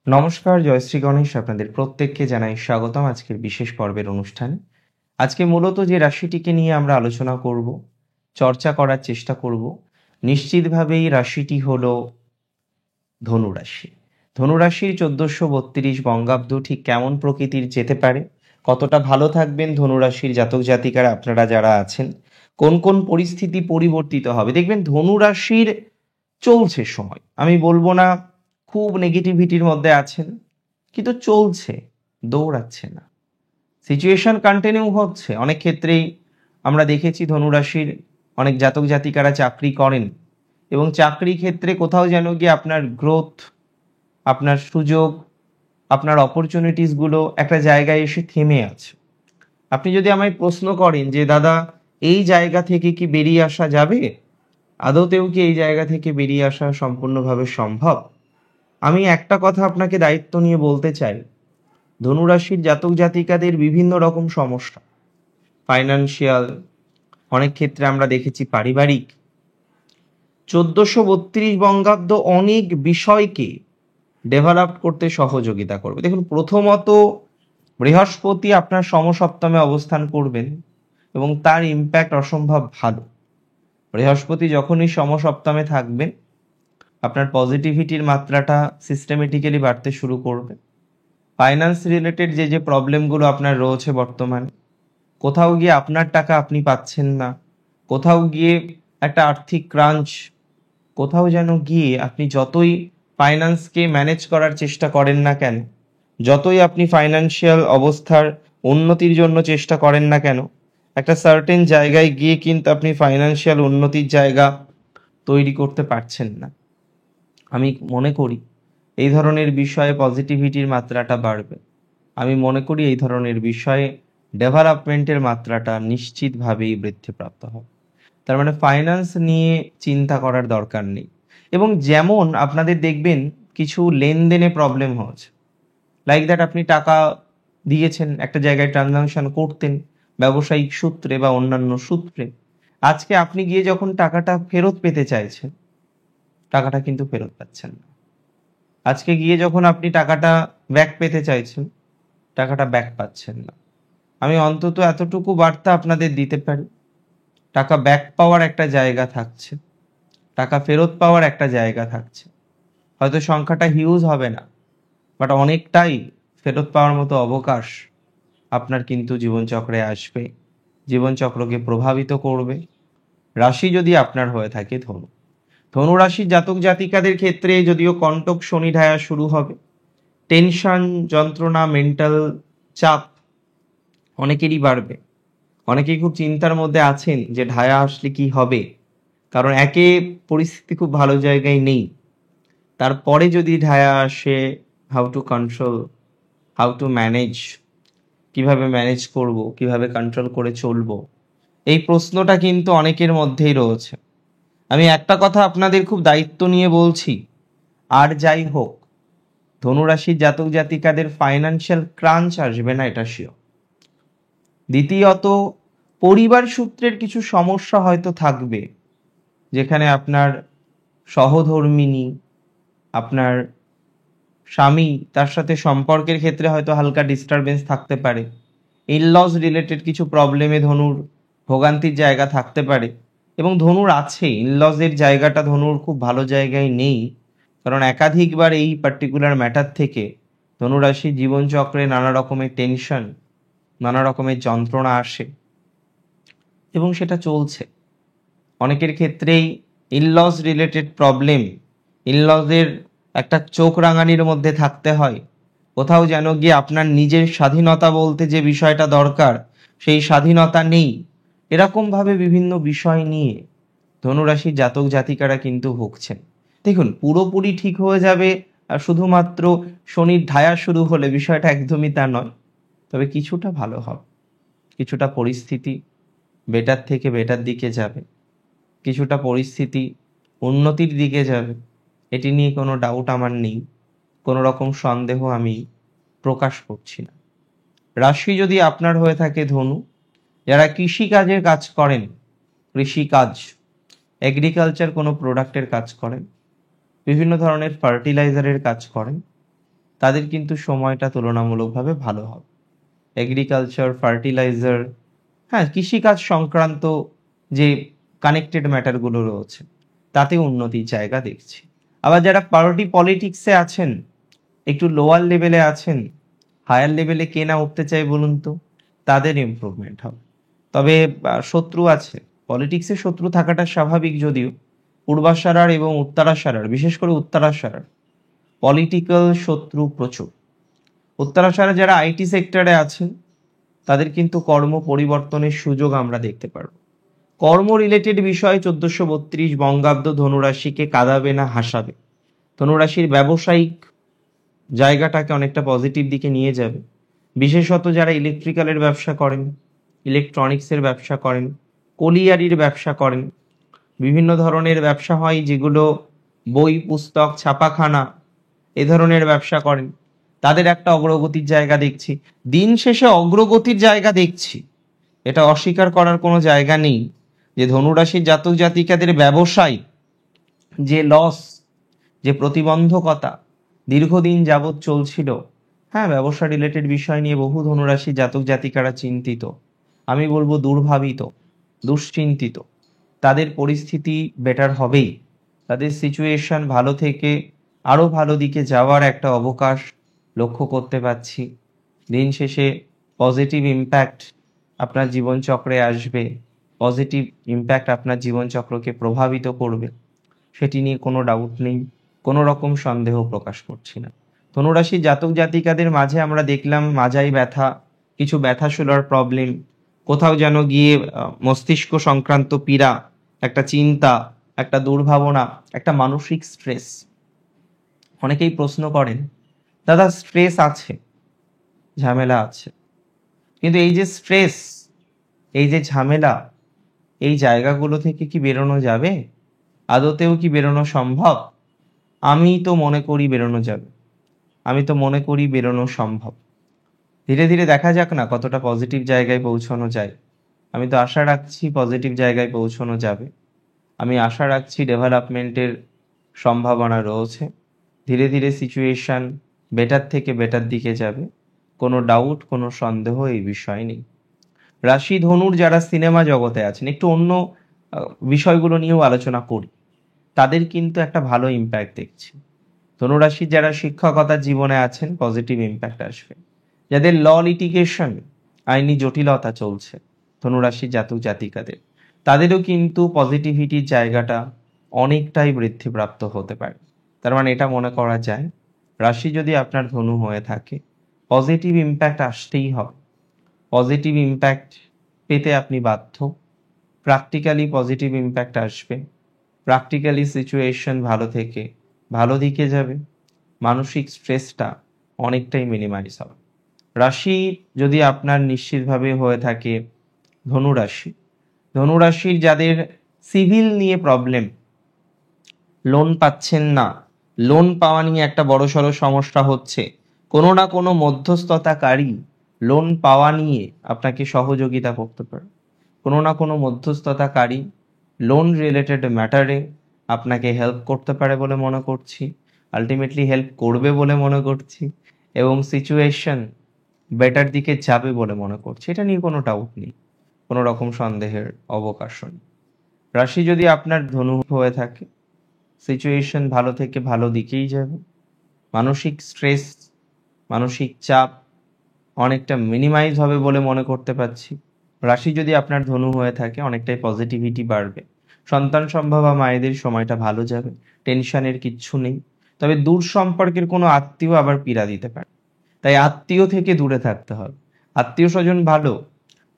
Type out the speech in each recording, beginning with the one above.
নমস্কার, জয়শ্রী গণেশ। আপনাদের প্রত্যেককে জানাই স্বাগতম আজকের বিশেষ পর্বের অনুষ্ঠানে। আজকে মূলত যে রাশিটিকে নিয়ে আমরা আলোচনা করব, চর্চা করার চেষ্টা করব, নিশ্চিতভাবেই রাশিটি হলো ধনুরাশি। ধনুরাশির 1432 বঙ্গাব্দ ঠিক কেমন প্রকৃতির যেতে পারে, কতটা ভালো থাকবেন ধনুরাশির জাতক জাতিকারা আপনারা যারা আছেন, কোন কোন পরিস্থিতি পরিবর্তিত হবে। দেখবেন ধনুরাশির চলছে সময়, আমি বলবো না খুব নেগেটিভিটির মধ্যে আছেন, কিন্তু চলছে, দৌড়াচ্ছে না। সিচুয়েশন কন্টিনিউ হচ্ছে। অনেক ক্ষেত্রেই আমরা দেখেছি ধনুরাশির অনেক জাতক জাতিকারা চাকরি করেন এবং চাকরি ক্ষেত্রে কোথাও যেন গিয়ে আপনার গ্রোথ, আপনার সুযোগ, আপনার অপরচুনিটিসগুলো একটা জায়গায় এসে থেমে আছে। আপনি যদি আমায় প্রশ্ন করেন যে দাদা এই জায়গা থেকে কি বেরিয়ে আসা যাবে, আদতেও কি এই জায়গা থেকে বেরিয়ে আসা সম্পূর্ণভাবে সম্ভব, আমি একটা কথা আপনাকে দায়িত্ব নিয়ে বলতে চাই। ধনুরাশির জাতক জাতিকাদের বিভিন্ন রকম সমস্যা, ফাইন্যান্সিয়াল, অনেক ক্ষেত্রে আমরা দেখেছি পারিবারিক, 1432 বঙ্গাব্দ অনেক বিষয়কে ডেভেলপ করতে সহযোগিতা করবে। দেখুন, প্রথমত বৃহস্পতি আপনার সমসপ্তমে অবস্থান করবেন এবং তার ইম্প্যাক্ট অসম্ভব ভালো। বৃহস্পতি যখনই সমসপ্তমে থাকবেন, আপনার পজিটিভিটির মাত্রাটা সিস্টেমেটিক্যালি বাড়তে শুরু করবে। ফাইন্যান্স রিলেটেড যে প্রবলেমগুলো আপনার রয়েছে বর্তমানে, কোথাও গিয়ে আপনার টাকা আপনি পাচ্ছেন না, কোথাও গিয়ে একটা আর্থিক ক্রাঞ্চ, কোথাও যেন গিয়ে আপনি যতই ফাইন্যান্সকে ম্যানেজ করার চেষ্টা করেন না কেন, যতই আপনি ফাইন্যান্সিয়াল অবস্থার উন্নতির জন্য চেষ্টা করেন না কেন, একটা সার্টেন জায়গায় গিয়ে কিন্তু আপনি ফাইন্যান্সিয়াল উন্নতির জায়গা তৈরি করতে পারছেন না। আমি মনে করি এই ধরনের বিষয়ে পজিটিভিটির মাত্রাটা বাড়বে। আমি মনে করি এই ধরনের বিষয়ে ডেভেলপমেন্টের মাত্রাটা নিশ্চিতভাবেই বৃদ্ধিপ্রাপ্ত হবে। তার মানে ফাইন্যান্স নিয়ে চিন্তা করার দরকার নেই। এবং যেমন আপনাদের দেখবেন কিছু লেনদেনে প্রবলেম হচ্ছে, লাইক দ্যাট আপনি টাকা দিয়েছেন, একটা জায়গায় ট্রানজাকশন করতেন ব্যবসায়িক সূত্রে বা অন্যান্য সূত্রে, আজকে আপনি গিয়ে যখন টাকাটা ফেরত পেতে চাইছেন, টাকাটা কিন্তু ফেরত পাচ্ছেন না। আজকে গিয়ে যখন আপনি টাকাটা ব্যাক পেতে চাইছেন, টাকাটা ব্যাক পাচ্ছেন না। আমি অন্তত এতটুকু বার্তা আপনাদের দিতে পারি, টাকা ব্যাক পাওয়ার একটা জায়গা থাকছে, টাকা ফেরত পাওয়ার একটা জায়গা থাকছে। হয়তো সংখ্যাটা হিউজ হবে না, বাট অনেকটাই ফেরত পাওয়ার মতো অবকাশ আপনার কিন্তু জীবনচক্রে আসবে, জীবনচক্রকে প্রভাবিত করবে। রাশি যদি আপনার হয়ে থাকে ধনু, ধনুরাশির জাতক জাতিকাদের ক্ষেত্রে যদিও কন্টক শনি ঢায়া শুরু হবে, টেনশন, যন্ত্রণা, মেন্টাল চাপ অনেকেরই বাড়বে। অনেকেই খুব চিন্তার মধ্যে আছেন যে ঢায়া আসলে কি হবে, কারণ একে পরিস্থিতি খুব ভালো জায়গায় নেই, তারপরে যদি ঢায়া আসে, how to control, how to manage, কিভাবে ম্যানেজ করব, কিভাবে কন্ট্রোল করে চলবো, এই প্রশ্নটা কিন্তু অনেকের মধ্যেই রয়েছে। আমি একটা কথা আপনাদের খুব দায়িত্ব নিয়ে বলছি, আর যাই হোক ধনুরাশির জাতক জাতিকাদের ফাইন্যান্সিয়াল ক্রাঞ্চ আসবে না, এটা শিওর। দ্বিতীয়ত, পরিবার সূত্রের কিছু সমস্যা হয়তো থাকবে, যেখানে আপনার সহধর্মিণী, আপনার স্বামী, তার সাথে সম্পর্কের ক্ষেত্রে হয়তো হালকা ডিস্টারবেন্স থাকতে পারে। ইনলস রিলেটেড কিছু প্রবলেমে ধনুর ভোগান্তির জায়গা থাকতে পারে, এবং ধনুর আছে, ইনলসের জায়গাটা ধনুর খুব ভালো জায়গায় নেই, কারণ একাধিকবার এই পার্টিকুলার ম্যাটার থেকে ধনুরাশি জীবনচক্রে নানা রকমের টেনশন, নানা রকমের যন্ত্রণা আসে এবং সেটা চলছে। অনেকের ক্ষেত্রেই ইনলস রিলেটেড প্রবলেম, ইনলসের একটা চোখ রাঙানির মধ্যে থাকতে হয়। কোথাও যেন গিয়ে আপনার নিজের স্বাধীনতা বলতে যে বিষয়টা দরকার, সেই স্বাধীনতা নেই। এরকমভাবে বিভিন্ন বিষয় নিয়ে ধনুরাশির জাতক জাতিকারা কিন্তু ভুগছেন। দেখুন, পুরোপুরি ঠিক হয়ে যাবে শুধুমাত্র শনির ঢায়া শুরু হলে, বিষয়টা একদমই তা নয়। তবে কিছুটা ভালো হবে, কিছুটা পরিস্থিতি বেটার থেকে বেটার দিকে যাবে, কিছুটা পরিস্থিতি উন্নতির দিকে যাবে, এটি নিয়ে কোনো ডাউট আমার নেই, কোনো রকম সন্দেহ আমি প্রকাশ করছি না। রাশি যদি আপনার হয়ে থাকে ধনু, যারা কৃষিকাজের কাজ করেন, কৃষিকাজ, এগ্রিকালচার কোনো প্রোডাক্টের কাজ করেন, বিভিন্ন ধরনের ফার্টিলাইজারের কাজ করেন, তাদের কিন্তু সময়টা তুলনামূলকভাবে ভালো হবে। এগ্রিকালচার, ফার্টিলাইজার, হ্যাঁ, কৃষিকাজ সংক্রান্ত যে কানেক্টেড ম্যাটারগুলো রয়েছে তাতে উন্নতির জায়গা দেখছি। আবার যারা পার্টি পলিটিক্সে আছেন, একটু লোয়ার লেভেলে আছেন, হায়ার লেভেলে কে না উঠতে চাই বলুন তো, তাদের ইমপ্রুভমেন্ট হবে। তবে শত্রু আছে, পলিটিক্সে শত্রু থাকাটা স্বাভাবিক, যদিও পূর্বাষাঢ়ার এবং উত্তরাষাঢ়ার, বিশেষ করে উত্তরাষাঢ়ার পলিটিক্যাল শত্রু প্রচুর। উত্তরাষাঢ়ে যারা আইটি সেক্টরে আছেন তাদের কিন্তু কর্ম পরিবর্তনের সুযোগ আমরা দেখতে পারব। কর্ম রিলেটেড বিষয় 1432 বঙ্গাব্দ ধনুরাশিকে কাঁদাবে না হাসাবে। ধনুরাশির ব্যবসায়িক জায়গাটাকে অনেকটা পজিটিভ দিকে নিয়ে যাবে। বিশেষত যারা ইলেকট্রিক্যালের ব্যবসা করেন, ইলেকট্রনিক্সের ব্যবসা করেন, কলিয়ারির ব্যবসা করেন, বিভিন্ন ধরনের ব্যবসা হয় যেগুলো বই পুস্তক ছাপাখানা এ ধরনের ব্যবসা করেন, তাদের একটা অগ্রগতির জায়গা দেখছি। দিন শেষে অগ্রগতির জায়গা দেখছি, এটা অস্বীকার করার কোনো জায়গা নেই যে ধনুরাশির জাতক জাতিকাদের ব্যবসায় যে লস, যে প্রতিবন্ধকতা দীর্ঘদিন যাবৎ চলছিল, হ্যাঁ, ব্যবসা রিলেটেড বিষয় নিয়ে বহু ধনুরাশি জাতক জাতিকারা চিন্তিত, আমি বলবো দুর্ভাবিত, দুশ্চিন্তিত। তাদের পরিস্থিতি বেটার হবেই, তাদের সিচুয়েশন ভালো থেকে আরও ভালো দিকে যাওয়ার একটা অবকাশ লক্ষ্য করতে পারছি। দিন শেষে পজিটিভ ইম্প্যাক্ট আপনার জীবনচক্রে আসবে, পজিটিভ ইম্প্যাক্ট আপনার জীবনচক্রকে প্রভাবিত করবে, সেটি নিয়ে কোনো ডাউট নেই, কোনো রকম সন্দেহ প্রকাশ করছি না। ধনুরাশি জাতক জাতিকাদের মাঝে আমরা দেখলাম মাজায় ব্যথা, কিছু ব্যথাশূলার প্রবলেম, কোথাও যেন গিয়ে মস্তিষ্ক সংক্রান্ত পীড়া, একটা চিন্তা, একটা দুর্ভাবনা, একটা মানসিক স্ট্রেস। অনেকেই প্রশ্ন করেন, দাদা স্ট্রেস আছে, ঝামেলা আছে, কিন্তু এই যে স্ট্রেস, এই যে ঝামেলা, এই জায়গাগুলো থেকে কি বেরোনো যাবে? আদতেও কি বেরোনো সম্ভব? আমি তো মনে করি বেরোনো যাবে, আমি তো মনে করি বেরোনো সম্ভব। ধীরে ধীরে দেখা যাক না কতটা পজিটিভ জায়গায় পৌঁছানো যায়। আমি তো আশা রাখছি পজিটিভ জায়গায় পৌঁছানো যাবে। আমি আশা রাখছি ডেভেলপমেন্টের সম্ভাবনা রয়েছে। ধীরে ধীরে সিচুয়েশন বেটার থেকে বেটার দিকে যাবে, কোনো ডাউট, কোনো সন্দেহ এই বিষয় নেই। রাশি ধনুর যারা সিনেমা জগতে আছেন, একটু অন্য বিষয়গুলো নিয়েও আলোচনা করি, তাদের কিন্তু একটা ভালো ইম্প্যাক্ট দেখছি। ধনুরাশির যারা শিক্ষকতার জীবনে আছেন, পজিটিভ ইম্প্যাক্ট আসবে। যাদের ল লিটিগেশন, আইনি জটিলতা চলছে, ধনুরাশির জাতক জাতিকাদের, তাদেরও কিন্তু পজিটিভিটির জায়গাটা অনেকটাই বৃদ্ধিপ্রাপ্ত হতে পারে। তার মানে এটা মনে করা যায়, রাশি যদি আপনার ধনু হয়ে থাকে, পজিটিভ ইম্প্যাক্ট আসতেই হবে। পজিটিভ ইম্প্যাক্ট পেতে আপনি বাধ্য। প্র্যাকটিক্যালি পজিটিভ ইম্প্যাক্ট আসবে, প্র্যাকটিক্যালি সিচুয়েশন ভালো থেকে ভালো দিকে যাবে, মানসিক স্ট্রেসটা অনেকটাই মিনিমাইজ হবে। রাশি যদি আপনার নিশ্চিতভাবে হয়ে থাকে ধনুরাশি, ধনুরাশির যাদের সিভিল নিয়ে প্রবলেম, লোন পাচ্ছেন না, লোন পাওয়া নিয়ে একটা বড়সড় সমস্যা হচ্ছে, কোনো না কোনো মধ্যস্থতাকারী লোন পাওয়া নিয়ে আপনাকে সহযোগিতা করতে পারে, কোনো না কোনো মধ্যস্থতাকারী লোন রিলেটেড ম্যাটারে আপনাকে হেল্প করতে পারে বলে মনে করছি, আলটিমেটলি হেল্প করবে বলে মনে করছি, এবং সিচুয়েশন বেটার দিকে যাবে বলে মনে করছি। এটা নিয়ে কোনো ডাউট নেই, কোনো রকম সন্দেহের অবকাশ নেই। রাশি যদি আপনার ধনু হয়ে থাকে, সিচুয়েশন ভালো থেকে ভালো দিকেই যাবে, মানসিক স্ট্রেস, মানসিক চাপ অনেকটা মিনিমাইজ হবে বলে মনে করতে পারছি। রাশি যদি আপনার ধনু হয়ে থাকে, অনেকটাই পজিটিভিটি বাড়বে, সন্তান সম্ভবা মায়েদের সময়টা ভালো যাবে, টেনশনের কিচ্ছু নেই। তবে দূর সম্পর্কের কোনো আত্মীয় আবার পীড়া দিতে পারে, তাই আত্মীয় থেকে দূরে থাকতে হবে। আত্মীয় স্বজন ভালো,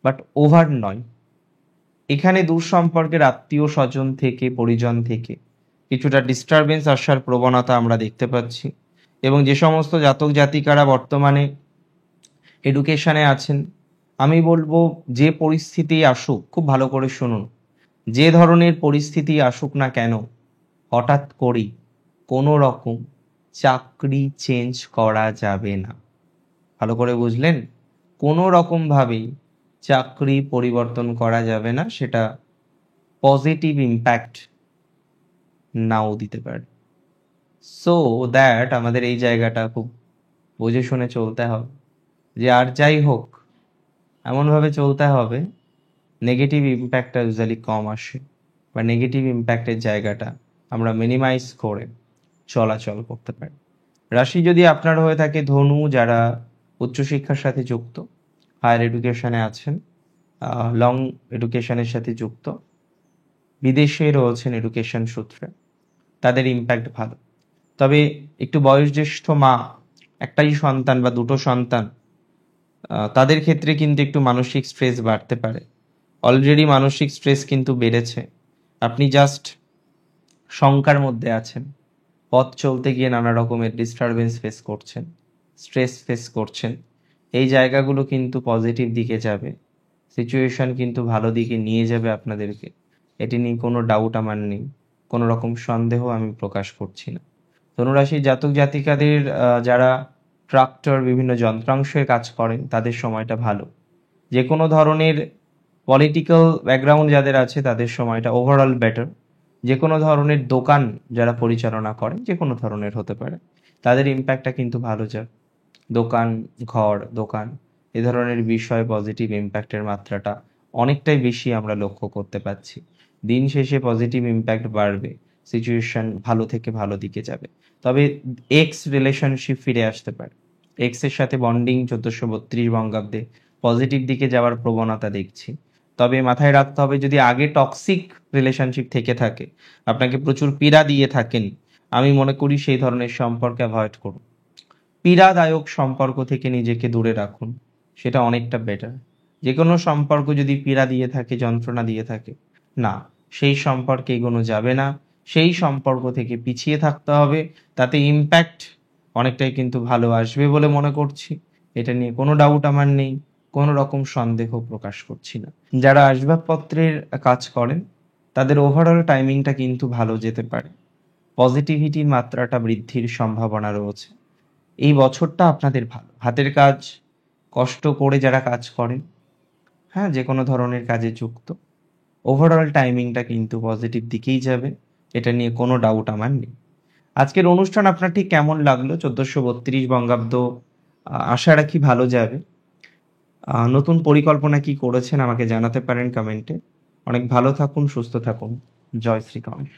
বাট ওভার নয়। এখানে দূর সম্পর্কের আত্মীয় স্বজন থেকে, পরিজন থেকে কিছুটা ডিস্টারবেন্স আসার প্রবণতা আমরা দেখতে পাচ্ছি। এবং যে সমস্ত জাতক জাতিকারা বর্তমানে এডুকেশনে আছেন, আমি বলবো যে পরিস্থিতি আসুক, খুব ভালো করে শুনুন, যে ধরনের পরিস্থিতি আসুক না কেন, হঠাৎ করেই কোনো রকম চাকরি চেঞ্জ করা যাবে না। ভালো করে বুঝলেন? কোনো রকমভাবেই চাকরি পরিবর্তন করা যাবে না, সেটা পজিটিভ ইম্প্যাক্ট নাও দিতে পারে। সো দ্যাট আমাদের এই জায়গাটা খুব বুঝে শুনে চলতে হবে, যে আর যাই হোক এমনভাবে চলতে হবে নেগেটিভ ইম্প্যাক্টটা ইউজুয়ালি কম আসে, বা নেগেটিভ ইম্প্যাক্টের জায়গাটা আমরা মিনিমাইজ করে চলাচল করতে পারি। রাশি যদি আপনার হয়ে থাকে ধনু, যারা উচ্চশিক্ষার সাথে যুক্ত, হায়ার এডুকেশনে আছেন, লং এডুকেশনের সাথে যুক্ত, বিদেশে রয়েছেন এডুকেশন সূত্রে, তাদের ইম্প্যাক্ট ভালো। তবে একটু বয়োজ্যেষ্ঠ মা, একটাই সন্তান বা দুটো সন্তান, তাদের ক্ষেত্রে কিন্তু একটু মানসিক স্ট্রেস বাড়তে পারে। অলরেডি মানসিক স্ট্রেস কিন্তু বেড়েছে, আপনি জাস্ট শঙ্কার মধ্যে আছেন, পথ চলতে গিয়ে নানা রকমের ডিস্টারবেন্স ফেস করছেন, স্ট্রেস ফেস করছেন। এই জায়গাগুলো কিন্তু পজিটিভ দিকে যাবে, সিচুয়েশন কিন্তু ভালো দিকে নিয়ে যাবে আপনাদেরকে, এটি নিয়ে কোনো ডাউট আমার নেই, কোনো রকম সন্দেহ আমি প্রকাশ করছি না। ধনুরাশির জাতক জাতিকাদের যারা ট্রাক্টর, বিভিন্ন যন্ত্রাংশের কাজ করেন, তাদের সময়টা ভালো। যে কোনো ধরনের পলিটিক্যাল ব্যাকগ্রাউন্ড যাদের আছে তাদের সময়টা ওভারঅল বেটার। যে কোনো ধরনের দোকান যারা পরিচালনা করেন, যে কোনো ধরনের হতে পারে, তাদের ইম্প্যাক্টটা কিন্তু ভালো যাবে। দোকান, ঘর, দোকান, এ ধরনের বিষয় পজিটিভ ইম্প্যাক্টের মাত্রাটা অনেকটাই বেশি আমরা লক্ষ্য করতে পারছি। দিন শেষে পজিটিভ ইম্প্যাক্ট বাড়বে, সিচুয়েশন ভালো থেকে ভালো দিকে যাবে। তবে এক্স রিলেশনশিপ ফিরে আসতে পারে, এক্সের সাথে বন্ডিং 1432 বঙ্গাব্দে পজিটিভ দিকে যাওয়ার প্রবণতা দেখছি। তবে মাথায় রাখতে হবে, যদি আগে টক্সিক রিলেশনশিপ থেকে থাকে, আপনাকে প্রচুর পীড়া দিয়ে থাকেন, আমি মনে করি সেই ধরনের সম্পর্ক অ্যাভয়েড করুন। পীড়াদায়ক সম্পর্ক থেকে নিজেকে দূরে রাখুন, সেটা অনেকটা বেটার। যে কোনো সম্পর্ক যদি পীড়া দিয়ে থাকে, যন্ত্রণা দিয়ে থাকে, না, সেই সম্পর্কে এগোনো যাবে না, সেই সম্পর্ক থেকে পিছিয়ে থাকতে হবে। তাতে ইম্প্যাক্ট অনেকটাই কিন্তু ভালো আসবে বলে মনে করছি, এটা নিয়ে কোনো ডাউট আমার নেই, কোনো রকম সন্দেহ প্রকাশ করছি না। যারা আসবাবপত্রের কাজ করেন, তাদের ওভারঅল টাইমিংটা কিন্তু ভালো যেতে পারে, পজিটিভিটির মাত্রাটা বৃদ্ধির সম্ভাবনা রয়েছে। এই বছরটা আপনাদের ভালো, হাতের কাজ, কষ্ট করে যারা কাজ করেন, হ্যাঁ, যে কোনো ধরনের কাজে যুক্ত, ওভারঅল টাইমিংটা কিন্তু পজিটিভ দিকেই যাবে, এটা নিয়ে কোনো ডাউট আমার নেই। আজকের অনুষ্ঠান আপনার ঠিক কেমন লাগলো? 1432 বঙ্গাব্দ, আশা রাখি ভালো যাবে। নতুন পরিকল্পনা কি করেছেন আমাকে জানাতে পারেন কমেন্টে। অনেক ভালো থাকুন, সুস্থ থাকুন। জয় শ্রী গণেশ।